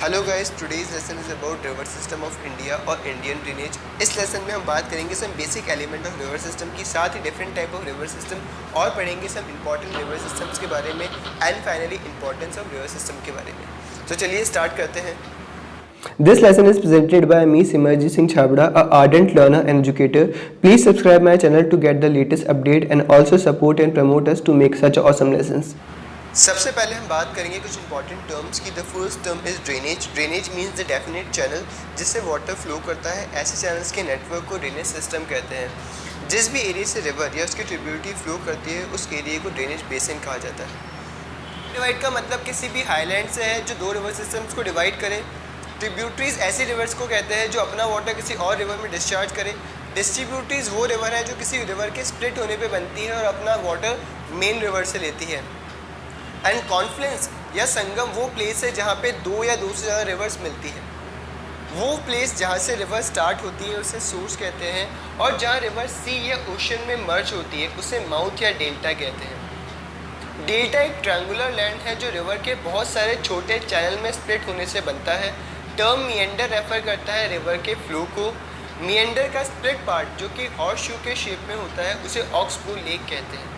Hello guys, today's lesson is about river system of India और Indian drainage. इस lesson में हम बात करेंगे some basic element of river system की, साथ ही different type of river system और पढ़ेंगे सम इंपॉर्टेंट रिवर सिस्टम्स के बारे में and finally importance of river system के बारे में। तो चलिए स्टार्ट करते हैं। This lesson is presented by me, Simarjit Singh Chhabra, a ardent learner and educator. Please subscribe my channel to get the latest update and also support and promote us to make such awesome lessons. सबसे पहले हम बात करेंगे कुछ important terms की। The first term is drainage. Drainage means the definite channel जिससे water flow करता है। ऐसे चैनल्स के नेटवर्क को ड्रेनेज सिस्टम कहते हैं। जिस भी एरिया से रिवर या उसकी ट्रिब्यूटरी फ्लो करती है उस एरिया को ड्रेनेज बेसिन कहा जाता है। डिवाइड का मतलब किसी भी हाईलैंड से है जो दो रिवर सिस्टम्स को डिवाइड करे। ट्रिब्यूटरीज ऐसी रिवर्स को कहते हैं जो अपना वाटर किसी और रिवर में डिस्चार्ज करे। डिस्ट्रीब्यूटरीज वो रिवर है जो किसी रिवर के स्प्लिट होने पे बनती है और अपना वाटर मेन रिवर से लेती है। एंड कॉन्फ्लुएंस या संगम वो प्लेस है जहाँ पे दो या दो से ज़्यादा रिवर्स मिलती है। वो प्लेस जहाँ से रिवर स्टार्ट होती है उसे सोर्स कहते हैं, और जहाँ रिवर सी या ओशन में मर्ज होती है उसे माउथ या डेल्टा कहते हैं। डेल्टा एक ट्रायंगुलर लैंड है जो रिवर के बहुत सारे छोटे चैनल में स्प्लिट होने से बनता है। टर्म मिएंडर रेफर करता है रिवर के फ्लो को। मिएंडर का स्प्लिट पार्ट जो कि हॉर्स शू के शेप में होता है उसे ऑक्सबो लेक कहते हैं।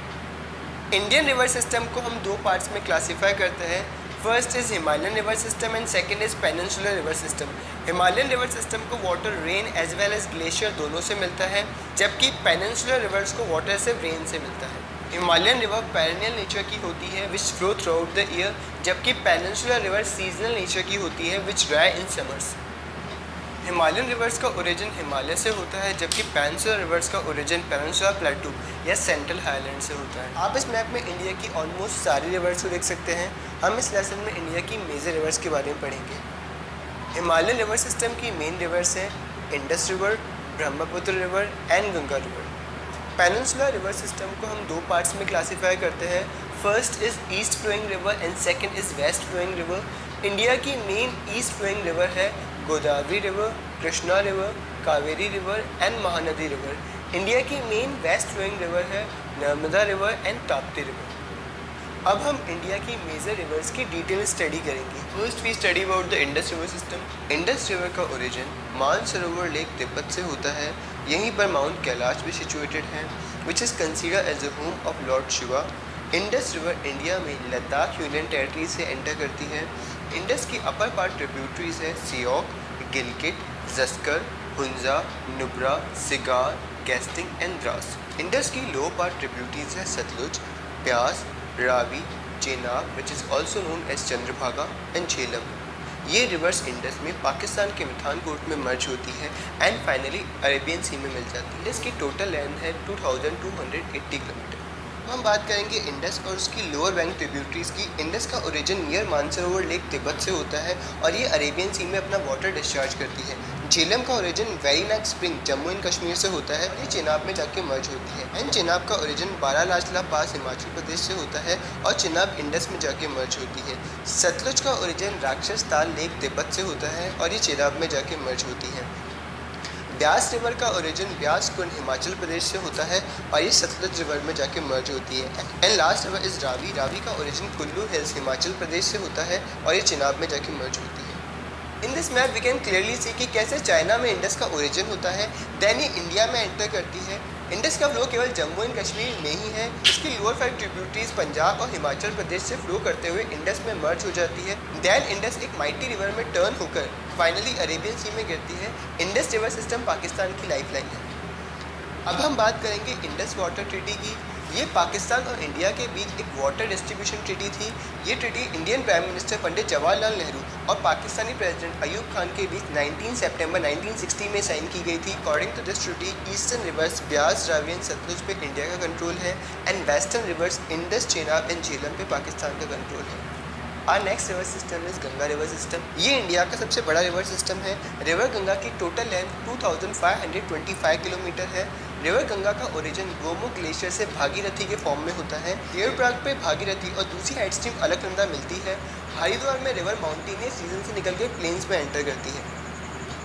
इंडियन रिवर सिस्टम को हम दो पार्ट्स में क्लासीफाई करते हैं। First is Himalayan river system and second is peninsular river system. Himalayan river system को water rain as well as glacier दोनों से मिलता है, जबकि पेनिनसुलर रिवर्स को वाटर सिर्फ रेन से मिलता है। हिमालयन रिवर पेरेनियल नेचर की होती है which flow throughout the year, जबकि पेनिनसुलर रिवर सीजनल नेचर की होती है which dry in summers. Himalayan rivers का ओरिजिन हिमालय से होता है, जबकि पेनिनसुलर रिवर्स का ओरिजिन पेनिनसुलर प्लेटू या सेंट्रल हाईलैंड से होता है। आप इस मैप में इंडिया की ऑलमोस्ट सारी रिवर्स को देख सकते हैं। हम इस लेसन में इंडिया की मेजर रिवर्स के बारे में पढ़ेंगे। हिमालयन रिवर सिस्टम की मेन रिवर्स है Indus river, Brahmaputra river and Ganga river. Peninsular river system को हम दो पार्ट्स में क्लासीफाई करते हैं। First is east flowing river and second is west flowing river. India की मेन ईस्ट फ्लोइंग रिवर है Godavari river, Krishna river, Kaveri river and Mahanadi river. India की main west flowing river है Narmada river and Tapti river. अब हम India की major rivers की detail study करेंगे। First we study about the Indus river system. Indus river का origin Mansarovar lake Tibet से होता है। यहीं पर माउंट कैलाश भी सिचुएटेड है which is considered as the home of lord Shiva. Indus river India में लद्दाख यूनियन टेरिटरी से एंटर करती है। इंडस की अपर पार्ट ट्रिब्यूटरीज है सियोक, गिलगित, जस्कर, हुंजा, नुब्रा, सिगार, गेस्टिंग एंड द्रास। इंडस की लो पार्ट ट्रिब्यूटरीज है Sutlej, Beas, Ravi, Chenab which is also known as Chandrabhaga and Jhelum. ये रिवर्स इंडस में पाकिस्तान के मिठानकोट में मर्ज होती है एंड फाइनली अरेबियन सी में मिल जाती है। इंडस की टोटल लेंथ है 2280 किलोमीटर। हम बात करेंगे इंडस और उसकी लोअर बैंक ट्रिब्यूटरीज की। इंडस का origin near Mansarovar lake Tibet से होता है और ये अरेबियन सी में अपना वाटर डिस्चार्ज करती है। झेलम का origin Verinag spring Jammu and Kashmir से होता है। ये चेनाब में जाके मर्ज होती है। एंड चेनाब का ओरिजिन बारालाचला पास हिमाचल प्रदेश से होता है और चेनाब इंडस में जाके मर्ज होती है। सतलुज का ओरिजिन राक्षस ताल लेक तिब्बत से होता है और ये चेनाब में जाके मर्ज होती है। ब्यास रिवर का ओरिजिन ब्यास कुंड हिमाचल प्रदेश से होता है और ये सतलुज रिवर में जाके मर्ज होती है। And last river is Ravi. Ravi का ओरिजिन कुल्लू हिल्स हिमाचल प्रदेश से होता है और ये चिनाब में जाके मर्ज होती है। In this map we can clearly see कि कैसे चाइना में इंडस का ओरिजिन होता है, देन ये इंडिया में एंटर करती है। इंडस का फ्लो केवल जम्मू एंड कश्मीर में ही है। इसकी लोअर 5 ट्रिब्यूटरीज पंजाब और हिमाचल प्रदेश से फ्लो करते हुए इंडस में मर्ज हो जाती है। देन इंडस एक माइटी रिवर में टर्न होकर फाइनली अरेबियन सी में गिरती है। इंडस रिवर सिस्टम पाकिस्तान की लाइफलाइन है। अब हम बात करेंगे इंडस वाटर ट्रीटी की। ये पाकिस्तान और इंडिया के बीच एक वाटर डिस्ट्रीब्यूशन ट्रीटी थी। ये treaty Indian prime minister Pandit Jawaharlal Nehru और पाकिस्तानी प्रेसिडेंट अयूब खान के बीच 19 सितंबर 1960 में साइन की गई थी। According to this treaty eastern rivers Beas, Ravi and Sutlej पे इंडिया का कंट्रोल है and western rivers Indus, Chenab and Jhelum पे पाकिस्तान का कंट्रोल है। Our next river system is Ganga river system. ये इंडिया का सबसे बड़ा रिवर सिस्टम है। रिवर गंगा की टोटल लेंथ 2525 किलोमीटर है। रिवर गंगा का ओरिजिन गोमुख ग्लेशियर से भागीरथी के फॉर्म में होता है। देवप्रयाग पे भागीरथी और दूसरी हेड स्ट्रीम अलकनंदा मिलती है। हरिद्वार में रिवर माउंटेनियस रीजन से निकल के प्लेन्स में एंटर करती है।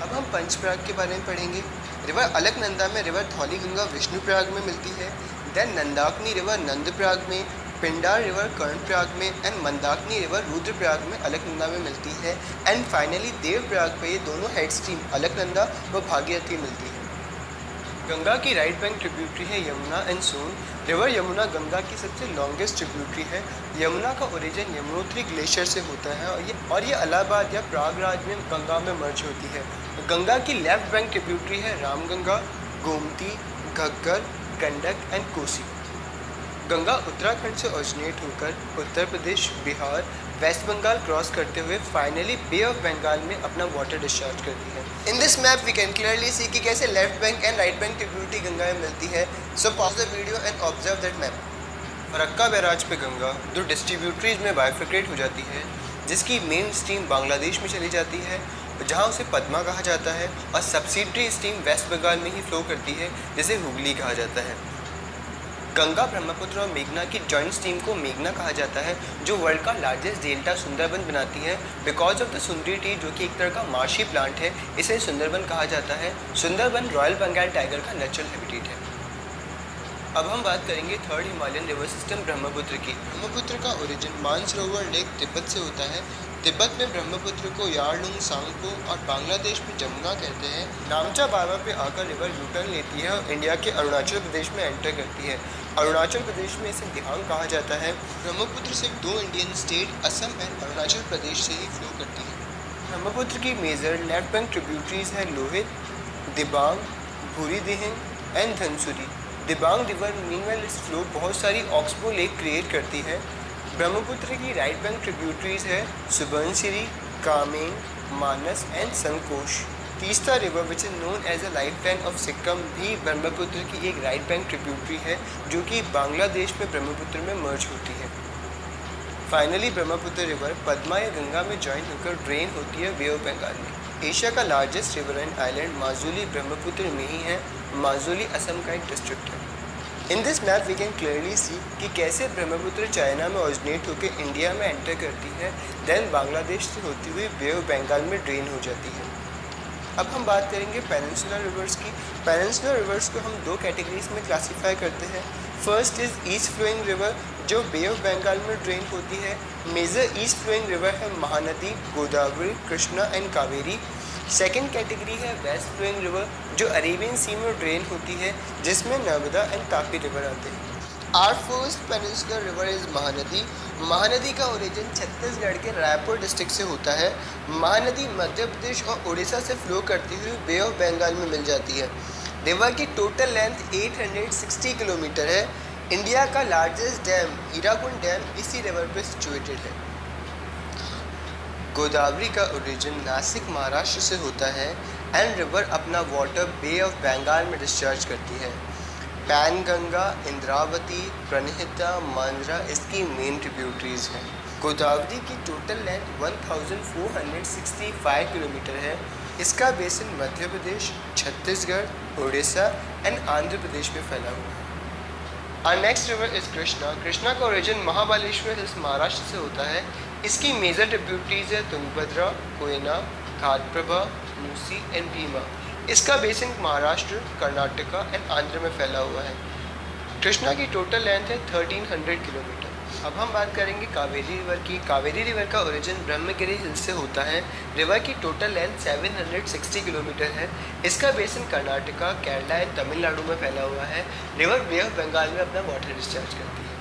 अब हम पंचप्रयाग के बारे में पढ़ेंगे। रिवर अलकनंदा में रिवर धौलीगंगा विष्णुप्रयाग में मिलती है। देन नंदाकिनी रिवर नंदप्रयाग में, पिंडार रिवर कर्णप्रयाग में एंड मंदाकिनी रिवर रुद्रप्रयाग में अलकनंदा में मिलती है एंड फाइनली देवप्रयाग पे ये दोनों हेड स्ट्रीम अलकनंदा व भागीरथी मिलती है। गंगा की राइट बैंक ट्रिब्यूटरी है यमुना एंड सोन। रिवर यमुना गंगा की सबसे लॉन्गेस्ट ट्रिब्यूटरी है। यमुना का ओरिजिन यमुनोत्री ग्लेशियर से होता है और ये इलाहाबाद या प्रयागराज में गंगा में मर्ज होती है। गंगा की लेफ्ट बैंक ट्रिब्यूटरी है रामगंगा, गोमती, घग्गर, गंडक एंड कोसी। गंगा उत्तराखंड से ओरिजिनेट होकर उत्तर प्रदेश, बिहार, वेस्ट बंगाल क्रॉस करते हुए फाइनली बे ऑफ बंगाल में अपना वाटर डिस्चार्ज करती है। In this map we can clearly see कि कैसे left bank and right bank tributary Ganga में मिलती है। So pause the video and observe that map. Farakka barrage पे गंगा दो डिस्ट्रीब्यूटरीज में बाइफर्केट हो जाती है, जिसकी मेन स्ट्रीम बांग्लादेश में चली जाती है जहाँ उसे पद्मा कहा जाता है, और सब्सिडरी स्ट्रीम वेस्ट बंगाल में ही फ्लो करती है जिसे हुगली कहा जाता है। गंगा, ब्रह्मपुत्र और मेघना की जॉइंट स्ट्रीम को मेघना कहा जाता है, जो वर्ल्ड का लार्जेस्ट डेल्टा सुंदरबन बनाती है। Because of the Sundari T, जो कि एक तरह का मार्शी प्लांट है, इसे सुंदरबन कहा जाता है। सुंदरबन रॉयल बंगाल टाइगर का नेचुरल हैबिटेट है। अब हम बात करेंगे third Himalayan river system Brahmaputra की। ब्रह्मपुत्र का ओरिजिन मानसरोवर लेक तिब्बत से होता है। तिब्बत में ब्रह्मपुत्र को यारलुंग सांगपो और बांग्लादेश में जमुना कहते हैं। नामचा बाबा पे आकर रिवर यूटर्न लेती है और इंडिया के अरुणाचल प्रदेश में एंटर करती है। अरुणाचल प्रदेश में इसे दिहांग कहा जाता है। ब्रह्मपुत्र से दो Indian state Assam and Arunachal Pradesh से ही फ्लो करती है। ब्रह्मपुत्र की मेजर लेफ्ट बैंक ट्रिब्यूटरीज हैं लोहित, दिबांग, भूरी दिहिंग एंड धनसुरी। दिबांग रिवर मीनवेल इस फ्लो बहुत सारी ऑक्सबो लेक क्रिएट करती है। ब्रह्मपुत्र की राइट बैंक ट्रिब्यूटरीज है Subansiri, Kameng, Manas and Sankosh. Teesta river which is known as a life line of Sikkim भी ब्रह्मपुत्र की एक राइट बैंक ट्रिब्यूटरी है, जो कि बांग्लादेश में ब्रह्मपुत्र में मर्ज होती है। फाइनली ब्रह्मपुत्र रिवर पद्मा या गंगा में ज्वाइन होकर ड्रेन होती है बे ऑफ बंगाल में। एशिया का largest river and island Majuli Brahmaputra में ही है। माजुली असम का एक डिस्ट्रिक्ट है। In this map we can clearly see कि कैसे ब्रह्मपुत्र चाइना में ओरिजिनेट होकर इंडिया में एंटर करती है, देन बांग्लादेश से होती हुई बे ऑफ बंगाल में ड्रेन हो जाती है। अब हम बात करेंगे पेनिनसुलर रिवर्स की। पेनिनसुलर रिवर्स को हम दो कैटेगरीज में क्लासीफाई करते हैं। First is east flowing river, जो बे ऑफ बंगाल में ड्रेन होती है। मेजर ईस्ट फ्लोइंग रिवर है Mahanadi, Godavari, Krishna and Kaveri. Second category है वेस्ट फ्लोइंग रिवर, जो अरेबियन सी में ड्रेन होती है, जिसमें नर्मदा एंड तापी रिवर आते हैं। Our first peninsular river is Mahanadi. Mahanadi का ओरिजिन छत्तीसगढ़ के रायपुर डिस्ट्रिक्ट से होता है। महानदी मध्य प्रदेश और उड़ीसा से फ्लो करती हुई बे ऑफ बंगाल में मिल जाती है। रिवर की टोटल लेंथ 860 किलोमीटर है। इंडिया का लार्जेस्ट डैम हीराकुंड डैम इसी रिवर पर सिचुएटेड है। गोदावरी का ओरिजिन नासिक, महाराष्ट्र से होता है एंड रिवर अपना वाटर बे ऑफ बंगाल में डिस्चार्ज करती है। पैनगंगा, इंद्रावती, प्रणहिता, मांजरा इसकी मेन ट्रिब्यूटरीज हैं। गोदावरी की टोटल लेंथ 1465 किलोमीटर है। इसका बेसिन मध्य प्रदेश, छत्तीसगढ़, उड़ीसा एंड आंध्र प्रदेश में फैला हुआ है। Our next river is Krishna. Krishna का ओरिजिन महाबलेश्वर हिल्स, महाराष्ट्र से होता है। इसकी मेजर ट्रिब्यूटरीज है तुंगभद्रा, कोयना, घाटप्रभा, मूसी एंड भीमा। इसका बेसिन महाराष्ट्र, कर्नाटका एंड आंध्र में फैला हुआ है। कृष्णा की टोटल लेंथ है 1300 किलोमीटर। अब हम बात करेंगे कावेरी रिवर की। कावेरी रिवर का ओरिजिन ब्रह्मगिरी हिल्स से होता है। रिवर की टोटल लेंथ 760 किलोमीटर है। इसका बेसिन कर्नाटका, केरला एंड तमिलनाडु में फैला हुआ है। रिवर बे ऑफ बंगाल में अपना वाटर डिस्चार्ज करती है।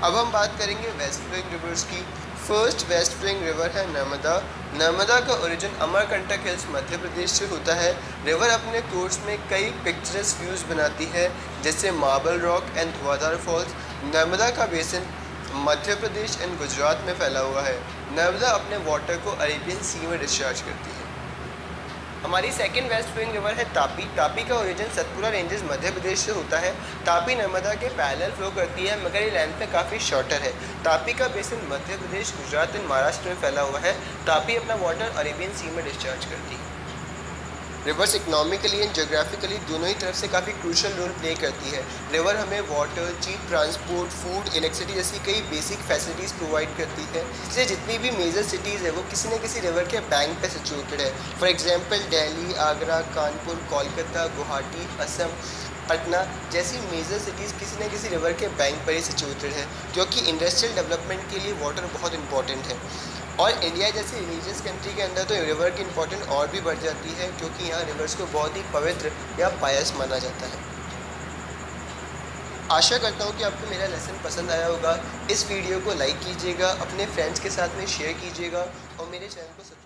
अब हम बात करेंगे वेस्ट फ्लोइंग रिवर्स की। फर्स्ट वेस्ट फ्लोइंग रिवर है नर्मदा। नर्मदा का ओरिजिन अमरकंटक हिल्स, मध्य प्रदेश से होता है। रिवर अपने कोर्स में कई पिक्चरस व्यूज़ बनाती है, जैसे marble rock and Dhuandhar false. Narmada का basin Madhya Pradesh and Gujarat में फैला हुआ है। नर्मदा अपने वाटर को अरेबियन सी में डिस्चार्ज करती है। हमारी सेकेंड वेस्ट फ्लोइंग रिवर है तापी। तापी का ओरिजिन सतपुरा रेंजेस, मध्य प्रदेश से होता है। तापी नर्मदा के पैरेलल फ्लो करती है, मगर ये लेंथ में काफ़ी शॉर्टर है। तापी का basin Madhya Pradesh, Gujarat and Maharashtra में फैला हुआ है। तापी अपना वाटर अरेबियन सी में डिस्चार्ज करती है। रिवर्स इकोनॉमिकली एंड जोग्राफिकली दोनों ही तरफ से काफ़ी क्रूशल रोल प्ले करती है। रिवर हमें water, cheap transport, food, electricity जैसी कई बेसिक फैसिलिटीज़ प्रोवाइड करती है। इसलिए जितनी भी मेजर सिटीज़ है वो किसी न किसी रिवर के बैंक पे सिचुएटेड है। फॉर एग्जांपल दिल्ली, आगरा, कानपुर, कोलकाता, गुवाहाटी, असम, पटना जैसी मेजर सिटीज़ किसी न किसी रिवर के बैंक पर ही सिचुएटेड है, क्योंकि इंडस्ट्रियल डेवलपमेंट के लिए वाटर बहुत इंपॉर्टेंट है। और इंडिया जैसी रिलीजियस कंट्री के अंदर तो रिवर की इंपॉर्टेंस और भी बढ़ जाती है, क्योंकि यहाँ रिवर्स को बहुत ही पवित्र या पायस माना जाता है। आशा करता हूँ कि आपको मेरा लेसन पसंद आया होगा। इस वीडियो को लाइक कीजिएगा, अपने फ्रेंड्स के साथ में शेयर कीजिएगा और मेरे चैनल को सब्सक्राइब